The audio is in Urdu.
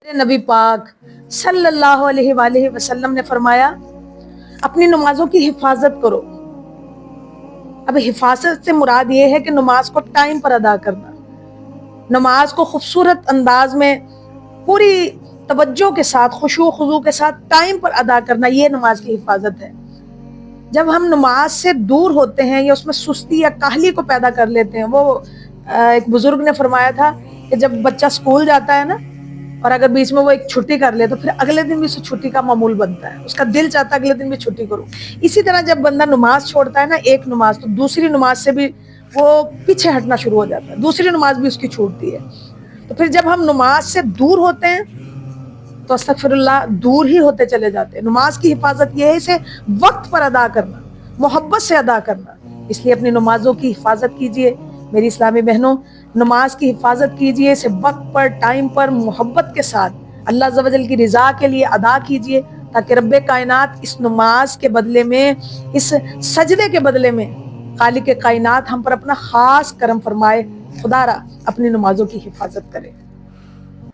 نبی پاک صلی اللہ علیہ وآلہ وسلم نے فرمایا اپنی نمازوں کی حفاظت کرو۔ اب حفاظت سے مراد یہ ہے کہ نماز کو ٹائم پر ادا کرنا، نماز کو خوبصورت انداز میں پوری توجہ کے ساتھ، خشوع و خضوع کے ساتھ ٹائم پر ادا کرنا، یہ نماز کی حفاظت ہے۔ جب ہم نماز سے دور ہوتے ہیں یا اس میں سستی یا کاہلی کو پیدا کر لیتے ہیں، وہ ایک بزرگ نے فرمایا تھا کہ جب بچہ اسکول جاتا ہے نا، اور اگر بیچ میں وہ ایک چھٹی کر لے تو پھر اگلے دن بھی اسے چھٹی کا معمول بنتا ہے، اس کا دل چاہتا ہے اگلے دن بھی چھٹی کروں۔ اسی طرح جب بندہ نماز چھوڑتا ہے نا ایک نماز، تو دوسری نماز سے بھی وہ پیچھے ہٹنا شروع ہو جاتا ہے، دوسری نماز بھی اس کی چھوٹتی ہے۔ تو پھر جب ہم نماز سے دور ہوتے ہیں تو استغفر اللہ دور ہی ہوتے چلے جاتے ہیں۔ نماز کی حفاظت یہ ہے اسے وقت پر ادا کرنا، محبت سے ادا کرنا۔ اس لیے اپنی نمازوں کی حفاظت کیجئے میری اسلامی بہنوں، نماز کی حفاظت کیجئے، اسے وقت پر، ٹائم پر، محبت کے ساتھ اللہ عز و جل کی رضا کے لیے ادا کیجئے، تاکہ رب کائنات اس نماز کے بدلے میں، اس سجدے کے بدلے میں خالق کائنات ہم پر اپنا خاص کرم فرمائے۔ خدا را اپنی نمازوں کی حفاظت کرے۔